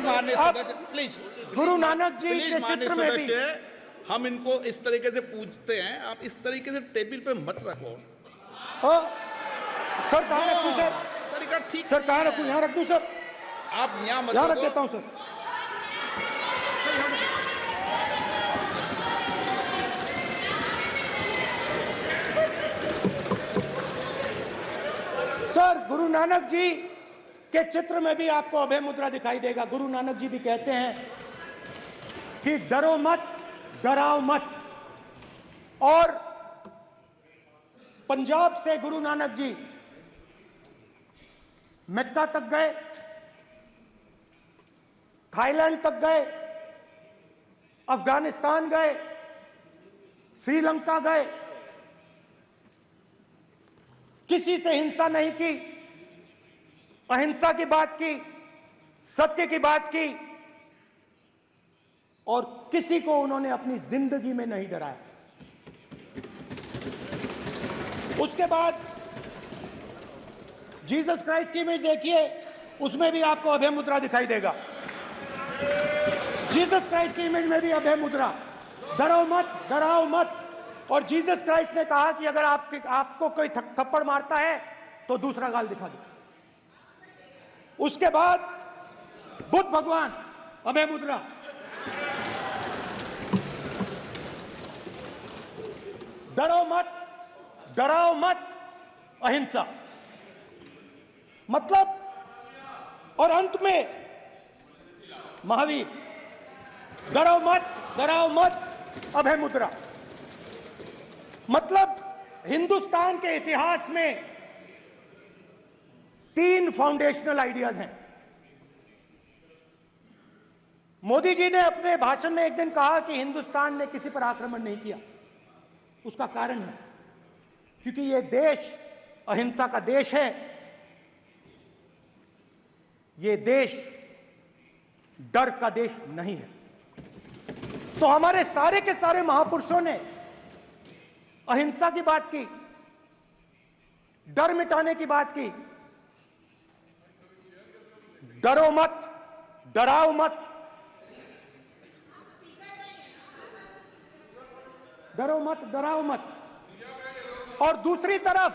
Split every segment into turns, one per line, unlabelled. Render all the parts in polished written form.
माननीय सदस्य प्लीज,
गुरु नानक जी के चित्र में भी
हम इनको इस तरीके से पूछते हैं, आप इस तरीके से टेबल पे मत रखो।
सर कहाँ रखूं सर?
तरीका ठीक
सर कहाँ रखूं? यहाँ रख दूं सर?
आप यहाँ मत
यहाँ रख
रखो।
देता हूँ सर। सर गुरु नानक जी के चित्र में भी आपको अभय मुद्रा दिखाई देगा। गुरु नानक जी भी कहते हैं कि डरो मत, डराओ मत। और पंजाब से गुरु नानक जी मेक्का तक गए, थाईलैंड तक गए, अफगानिस्तान गए, श्रीलंका गए, किसी से हिंसा नहीं की, अहिंसा की बात की, सत्य की बात की, और किसी को उन्होंने अपनी जिंदगी में नहीं डराया। उसके बाद जीसस क्राइस्ट की इमेज देखिए, उसमें भी आपको अभय मुद्रा दिखाई देगा। जीसस क्राइस्ट की इमेज में भी अभय मुद्रा, डरो मत, डराओ मत। और जीसस क्राइस्ट ने कहा कि अगर आपको कोई थप्पड़ मारता है तो दूसरा गाल दिखा दो। उसके बाद बुद्ध भगवान, अभय मुद्रा, डरो मत, डराओ मत, अहिंसा। मतलब, और अंत में महावीर, डरो मत, डराओ मत, अभय मुद्रा। मतलब हिंदुस्तान के इतिहास में 3 फाउंडेशनल आइडियाज हैं। मोदी जी ने अपने भाषण में एक दिन कहा कि हिंदुस्तान ने किसी पर आक्रमण नहीं किया। उसका कारण है क्योंकि यह देश अहिंसा का देश है, यह देश डर का देश नहीं है। तो हमारे सारे के सारे महापुरुषों ने अहिंसा की बात की, डर मिटाने की बात की। डरो मत, डराओ मत, डरो मत, डराओ मत। और दूसरी तरफ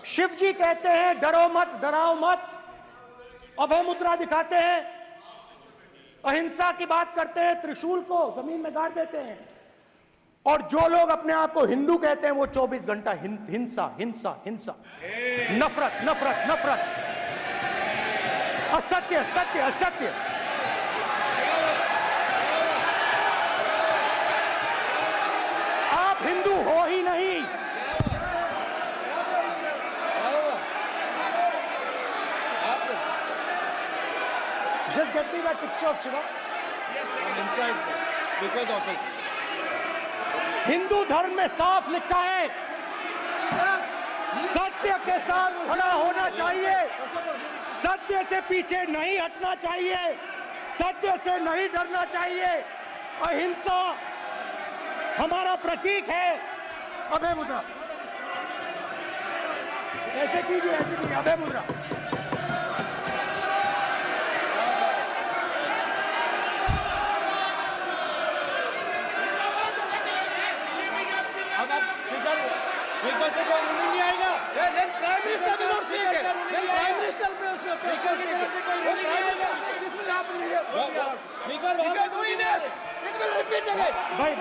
शिव जी कहते हैं डरो मत, डराओ मत, अभय मुद्रा दिखाते हैं, अहिंसा की बात करते हैं, त्रिशूल को जमीन में गाड़ देते हैं। और जो लोग अपने आप को हिंदू कहते हैं वो 24 घंटा हिंसा, हिंसा, हिंसा, नफरत, नफरत, नफरत, असत्य, सत्य, असत्य। आप हिंदू हो ही नहीं। Just get me that picture of Shiva.
inside because of his
Hindu धर्म में साफ लिखा है, सत्य के साथ खड़ा होना चाहिए, सत्य से पीछे नहीं हटना चाहिए, सत्य से नहीं डरना चाहिए। अहिंसा हमारा प्रतीक है। अभय मुद्रा ऐसे कीजिए, ऐसे कीजिए, अभय मुद्रा।
नहीं आएगा। Prime minister will not speak it. Then prime minister will speak it. This will happen here. If you are doing this, it will repeat again.
भाई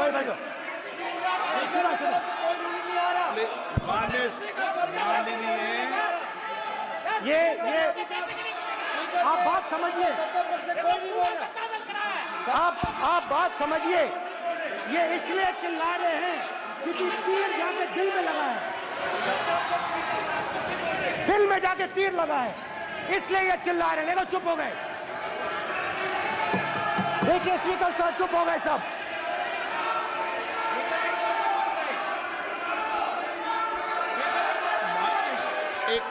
ये आप बात समझिए, आप बात समझिए। ये इसलिए चिल्ला रहे हैं क्योंकि तीर जाके दिल में लगा है, दिल में जाके तीर लगा है, इसलिए ये चिल्ला रहे हैं। देखो चुप हो गए, देखिए स्पीकर साहब चुप हो गए सब।
एक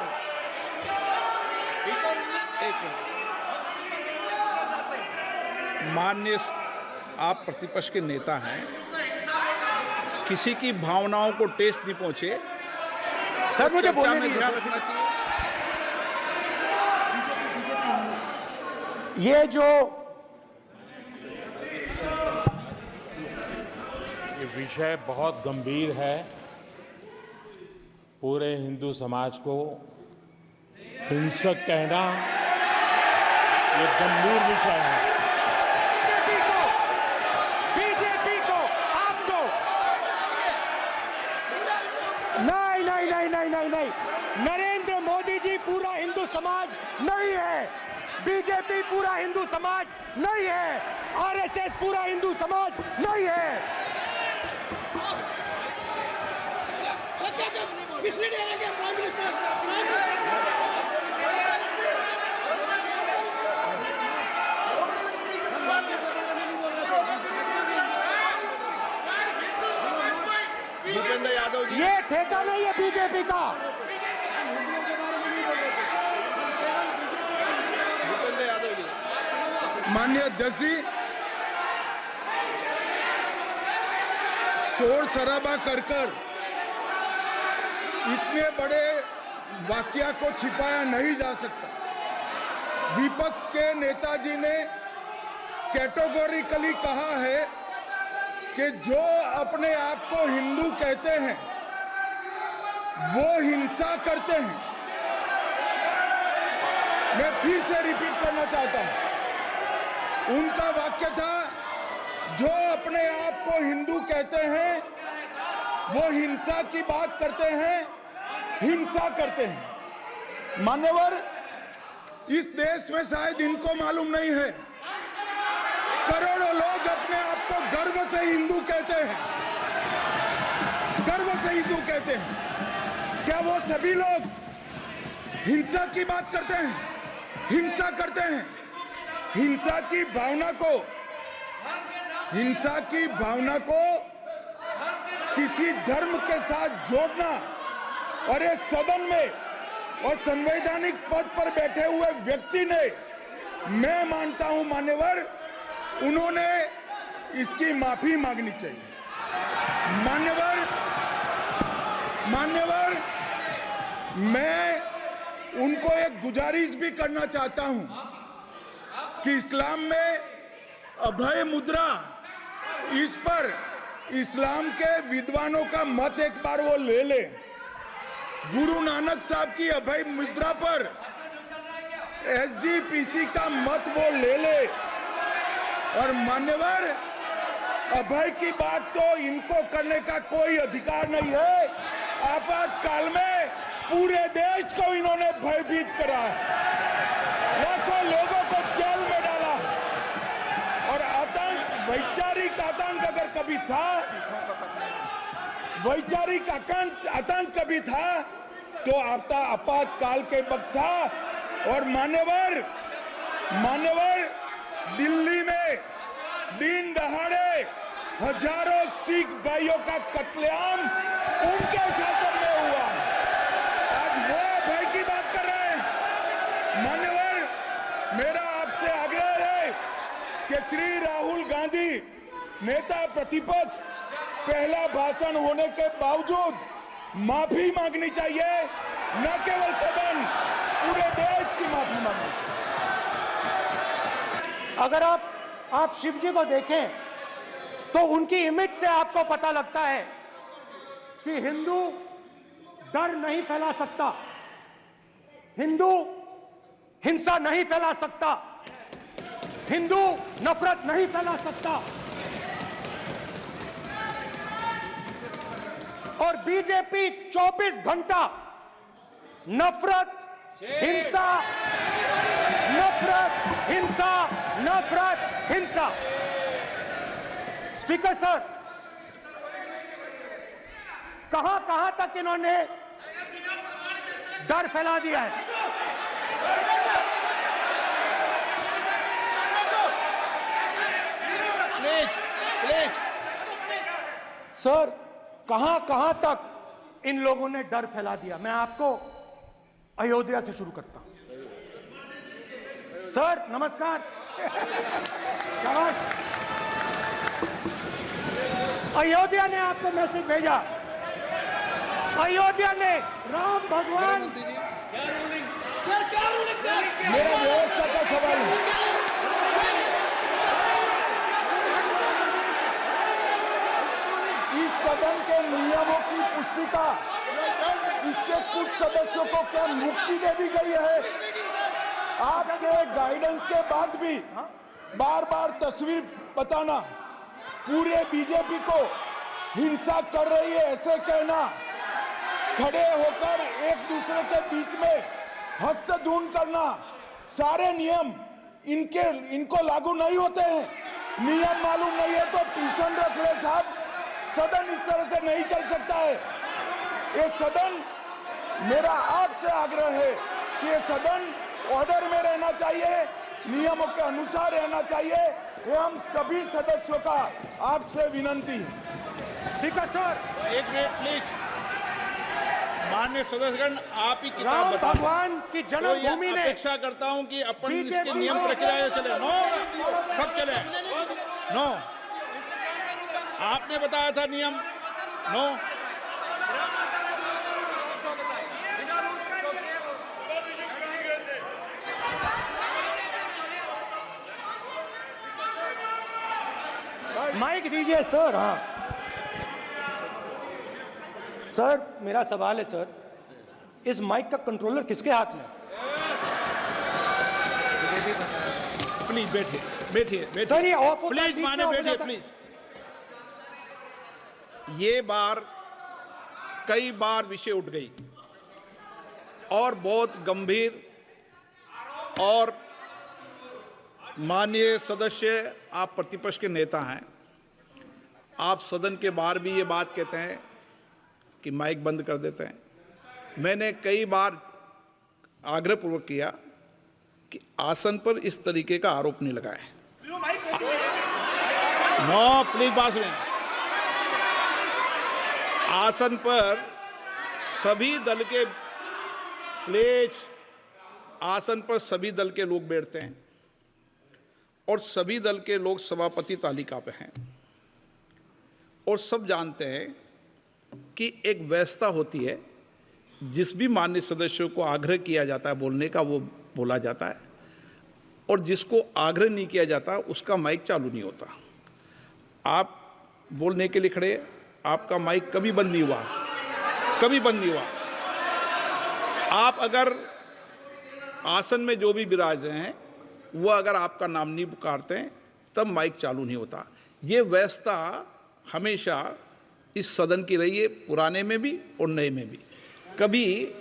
माननीय आप प्रतिपक्ष के नेता हैं, किसी की भावनाओं को ठेस नहीं पहुंचे।
सर मुझे बोलने
में
दीजिए।
ध्यान रखना चाहिए।
ये जो
ये विषय बहुत गंभीर है। पूरे हिंदू समाज को हिंसक कहना ये गंभीर विषय है।
बीजेपी को आपको नहीं, नरेंद्र मोदी जी पूरा हिंदू समाज नहीं है, बीजेपी पूरा हिंदू समाज नहीं है, आरएसएस पूरा हिंदू समाज नहीं है।
भूपेंद्र यादव जी,
ये ठेका नहीं है बीजेपी का।
भूपेंद्र यादव जी,
माननीय अध्यक्ष जी, शोर शराबा कर इतने बड़े वाकया को छिपाया नहीं जा सकता। विपक्ष के नेताजी ने कैटेगोरिकली कहा है कि जो अपने आप को हिंदू कहते हैं वो हिंसा करते हैं। मैं फिर से रिपीट करना चाहता हूं, उनका वाक्य था जो अपने आप को हिंदू कहते हैं वो हिंसा की बात करते हैं, हिंसा करते हैं। मान्यवर, इस देश में शायद इनको मालूम नहीं है, करोड़ों लोग अपने आप को गर्व से हिंदू कहते हैं, गर्व से हिंदू कहते हैं। क्या वो सभी लोग हिंसा की बात करते हैं, हिंसा करते हैं? हिंसा की भावना को किसी धर्म के साथ जोड़ना और इस सदन में और संवैधानिक पद पर बैठे हुए व्यक्ति ने, मैं मानता हूं मान्यवर, उन्होंने इसकी माफी मांगनी चाहिए। मान्यवर, मैं उनको एक गुजारिश भी करना चाहता हूं कि इस्लाम में अभय मुद्रा, इस पर इस्लाम के विद्वानों का मत एक बार वो ले ले। गुरु नानक साहब की अभय मुद्रा पर एसजीपीसी का मत वो ले ले। और मान्यवर, अभय की बात तो इनको करने का कोई अधिकार नहीं है। आपातकाल में पूरे देश को इन्होंने भयभीत करा है, लाखों लोगों को जेल में डाला और आतंक, वैचारिक आतंक अगर कभी था, वैचारिक आतंक कभी था तो आपातकाल के वक्त था। और मान्यवर, दिल्ली में दिन दहाड़े हजारों सिख भाइयों का कत्लेआम उनके शासन में हुआ। आज वो भय की बात कर रहे हैं। मान्यवर, मेरा आपसे आग्रह है कि श्री राहुल गांधी, नेता प्रतिपक्ष, पहला भाषण होने के बावजूद माफी मांगनी चाहिए, न केवल सदन, पूरे देश की माफी मांगनी चाहिए।
अगर आप शिवजी को देखें तो उनकी इमेज से आपको पता लगता है कि हिंदू डर नहीं फैला सकता, हिंदू हिंसा नहीं फैला सकता, हिंदू नफरत नहीं फैला सकता। और बीजेपी 24 घंटा नफरत, हिंसा, नफरत, हिंसा, नफरत, हिंसा। स्पीकर सर, कहां तक इन्होंने डर फैला दिया है?
प्लीज
सर, कहां तक इन लोगों ने डर फैला दिया? मैं आपको अयोध्या से शुरू करता हूं। सर नमस्कार। अयोध्या ने आपको मैसेज भेजा, अयोध्या ने राम भगवान,
सर क्या रूलिंग?
मेरा व्यवस्था का सवाल है। सदन के नियमों की पुस्तिका, इससे कुछ सदस्यों को क्या मुक्ति दे दी गई है? आपके गाइडेंस के बाद भी बार बार तस्वीर बताना, पूरे बीजेपी को हिंसा कर रही है ऐसे कहना, खड़े होकर एक दूसरे के बीच में हस्तधून करना, सारे नियम इनको लागू नहीं होते हैं। नियम मालूम नहीं है तो ट्यूशन रख ले साहब। सदन इस तरह से नहीं चल सकता है। ये सदन, मेरा आपसे आग्रह है कि ये सदन ऑर्डर में रहना चाहिए, नियमों के अनुसार रहना चाहिए। ये हम सभी सदस्यों का आपसे विनंती है।
स्पीकर सर,
एक मिनट प्लीज। माननीय सदस्यगण, आप ही किताब
राम
बताओ।
भगवान की
तो
जन्मभूमि
ये
ने
अपेक्षा करता हूं कि अपन
बीजेपी
इसके नियम प्रक्रिया चले। नो, सब चले। नो, आपने बताया था नियम। नो,
माइक दीजिए सर। हाँ सर, मेरा सवाल है सर, इस माइक का कंट्रोलर किसके हाथ में?
प्लीज बैठिए, बैठिए, बैठिए।
सर, ये ऑफ होता है,
प्लीज
बीच
माने
में ऑफ हो
बैठिए
जाता है।
प्लीज। ये बार कई बार विषय उठ गई और बहुत गंभीर, और माननीय सदस्य, आप प्रतिपक्ष के नेता हैं, आप सदन के बाहर भी ये बात कहते हैं कि माइक बंद कर देते हैं। मैंने कई बार आग्रहपूर्वक किया कि आसन पर इस तरीके का आरोप नहीं लगाएं। नो, प्लीज बात सुनिए। आसन पर सभी दल के, प्लीज, आसन पर सभी दल के लोग बैठते हैं और सभी दल के लोग सभापति तालिका पे हैं, और सब जानते हैं कि एक व्यवस्था होती है, जिस भी माननीय सदस्यों को आग्रह किया जाता है बोलने का वो बोला जाता है, और जिसको आग्रह नहीं किया जाता उसका माइक चालू नहीं होता। आप बोलने के लिए खड़े, आपका माइक कभी बंद नहीं हुआ, कभी बंद नहीं हुआ। आप अगर आसन में जो भी विराज रहे हैं वो अगर आपका नाम नहीं पुकारते हैं तब माइक चालू नहीं होता। ये व्यवस्था हमेशा इस सदन की रही है, पुराने में भी और नए में भी। कभी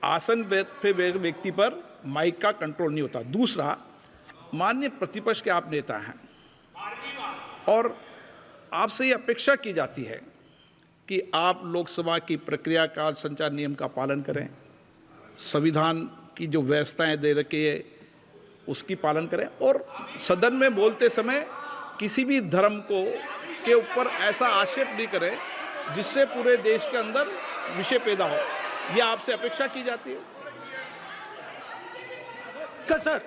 आसन पे व्यक्ति पर माइक का कंट्रोल नहीं होता। दूसरा, माननीय प्रतिपक्ष के आप नेता हैं और आपसे ये अपेक्षा की जाती है कि आप लोकसभा की प्रक्रिया का, संचार नियम का पालन करें, संविधान की जो व्यवस्थाएं दे रखी है उसकी पालन करें, और सदन में बोलते समय किसी भी धर्म को के ऊपर ऐसा आक्षेप नहीं करें जिससे पूरे देश के अंदर विषय पैदा हो। ये आपसे अपेक्षा की जाती है।
सर,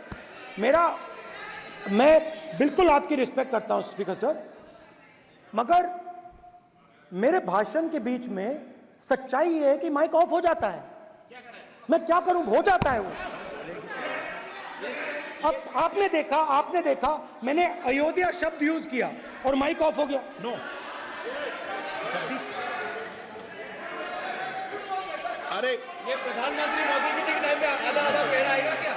मैं बिल्कुल आपकी रिस्पेक्ट करता हूं स्पीकर सर, मगर मेरे भाषण के बीच में सच्चाई ये है कि माइक ऑफ हो जाता है। मैं क्या करूं, हो जाता है वो। अब आपने देखा मैंने अयोध्या शब्द यूज किया और माइक ऑफ हो गया।
नो, अरे
ये प्रधानमंत्री मोदी जी के टाइम पे आधा आधा कह आएगा क्या?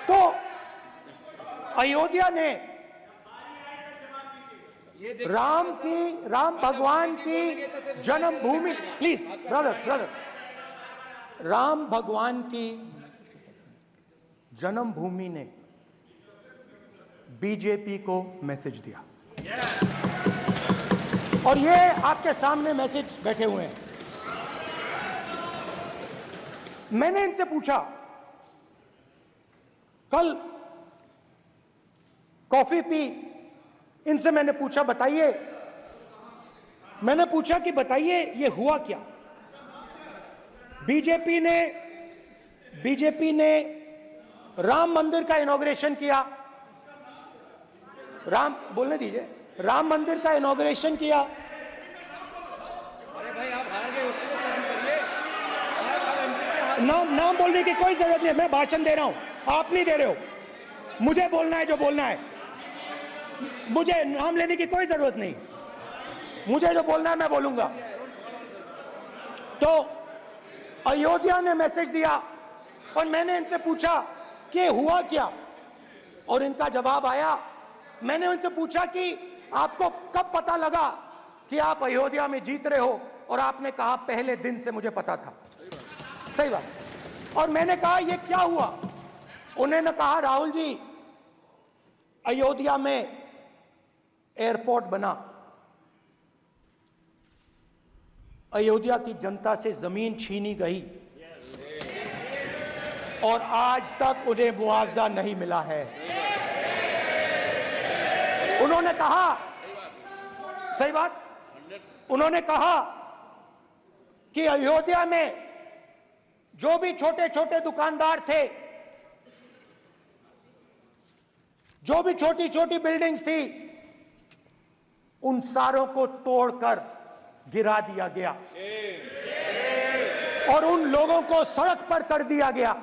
तो अयोध्या ने राम भगवान की जन्मभूमि, प्लीज ब्रदर, राम भगवान की जन्मभूमि ने बीजेपी को मैसेज दिया, और ये आपके सामने मैसेज बैठे हुए हैं। मैंने इनसे पूछा, कल कॉफी पी, इनसे मैंने पूछा बताइए, बताइए ये हुआ क्या? बीजेपी ने राम मंदिर का इनॉग्रेशन किया, बोलने दीजिए, राम मंदिर का इनॉग्रेशन किया।
अरे भाई, आप हार गए, उसको सहन करिए।
नाम बोलने की कोई जरूरत नहीं है, मैं भाषण दे रहा हूं, आप नहीं दे रहे हो। मुझे बोलना है जो बोलना है। मुझे नाम लेने की कोई जरूरत नहीं, मुझे जो बोलना है मैं बोलूंगा। तो अयोध्या ने मैसेज दिया और मैंने इनसे पूछा कि हुआ क्या, और इनका जवाब आया। मैंने उनसे पूछा कि आपको कब पता लगा कि आप अयोध्या में जीत रहे हो, और आपने कहा पहले दिन से मुझे पता था। सही बात। और मैंने कहा ये क्या हुआ? उन्होंने कहा राहुल जी, अयोध्या में एयरपोर्ट बना, अयोध्या की जनता से जमीन छीनी गई और आज तक उन्हें मुआवजा नहीं मिला है। उन्होंने कहा, सही बात, उन्होंने कहा कि अयोध्या में जो भी छोटे छोटे दुकानदार थे, जो भी छोटी छोटी बिल्डिंग्स थी, उन सारों को तोड़कर गिरा दिया गया और उन लोगों को सड़क पर कर दिया गया।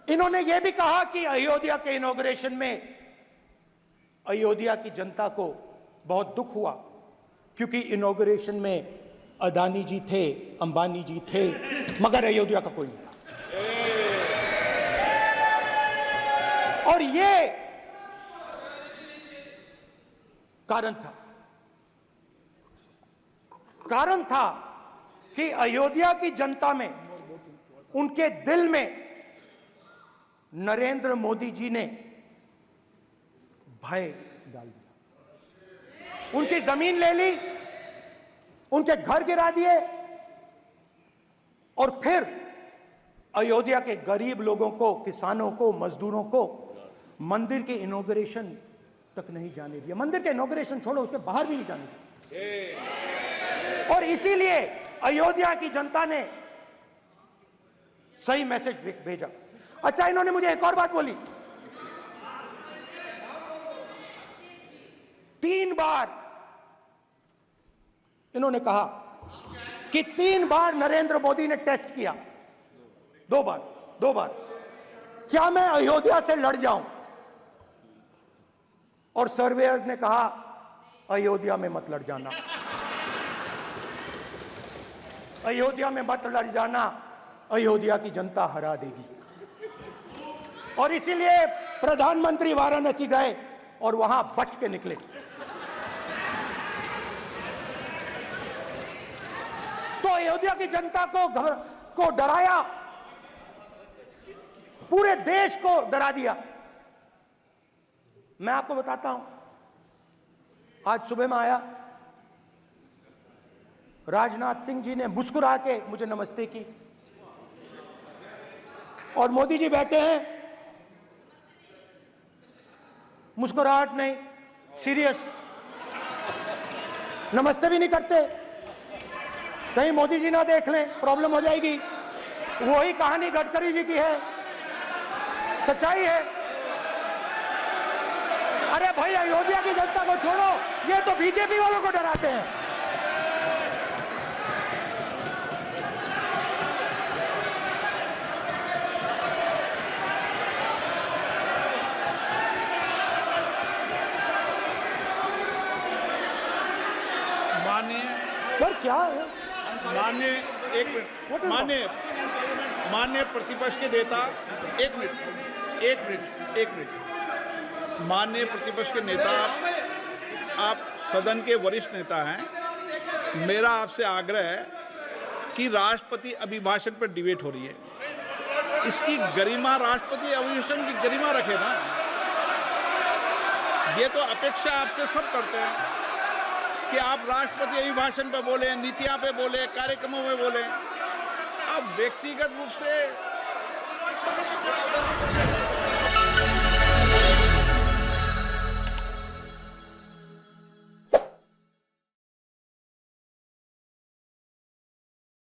इन्होंने यह भी कहा कि अयोध्या के इनॉग्रेशन में अयोध्या की जनता को बहुत दुख हुआ, क्योंकि इनॉग्रेशन में अदानी जी थे, अंबानी जी थे, मगर अयोध्या का कोई नहीं था। और ये कारण था कि अयोध्या की जनता में, उनके दिल में नरेंद्र मोदी जी ने भय डाल दिया। उनकी जमीन ले ली, उनके घर गिरा दिए, और फिर अयोध्या के गरीब लोगों को, किसानों को, मजदूरों को मंदिर के इनॉग्रेशन तक नहीं जाने दिया। मंदिर के इनॉग्रेशन छोड़ो, उसके बाहर भी नहीं जाने दिया। और इसीलिए अयोध्या की जनता ने सही मैसेज भेजा। अच्छा, इन्होंने मुझे एक और बात बोली, 3 बार इन्होंने कहा कि 3 बार नरेंद्र मोदी ने टेस्ट किया, 2 बार क्या मैं अयोध्या से लड़ जाऊं? और सर्वेयर्स ने कहा अयोध्या में मत लड़ जाना, अयोध्या में मत लड़ जाना, अयोध्या की जनता हरा देगी। और इसीलिए प्रधानमंत्री वाराणसी गए और वहां बच के निकले। तो अयोध्या की जनता को डराया, पूरे देश को डरा दिया। मैं आपको बताता हूं, आज सुबह में आया, राजनाथ सिंह जी ने मुस्कुरा के मुझे नमस्ते की, और मोदी जी बैठे हैं, मुस्कुराहट नहीं, सीरियस, नमस्ते भी नहीं करते। कहीं मोदी जी ना देख लें, प्रॉब्लम हो जाएगी। वही कहानी गडकरी जी की है, सच्चाई है। अरे भाई, अयोध्या की जनता को छोड़ो, ये तो बीजेपी वालों को डराते हैं। सर क्या है?
माननीय प्रतिपक्ष के नेता, एक मिनट, माननीय प्रतिपक्ष के नेता, आप सदन के वरिष्ठ नेता हैं। मेरा आपसे आग्रह है कि राष्ट्रपति अभिभाषण पर डिबेट हो रही है, इसकी गरिमा, राष्ट्रपति अभिभाषण की गरिमा रखे ना। ये तो अपेक्षा आपसे सब करते हैं कि आप राष्ट्रपति अभिभाषण पे बोले, नीतियां पे बोले, कार्यक्रमों में बोले। अब व्यक्तिगत रूप से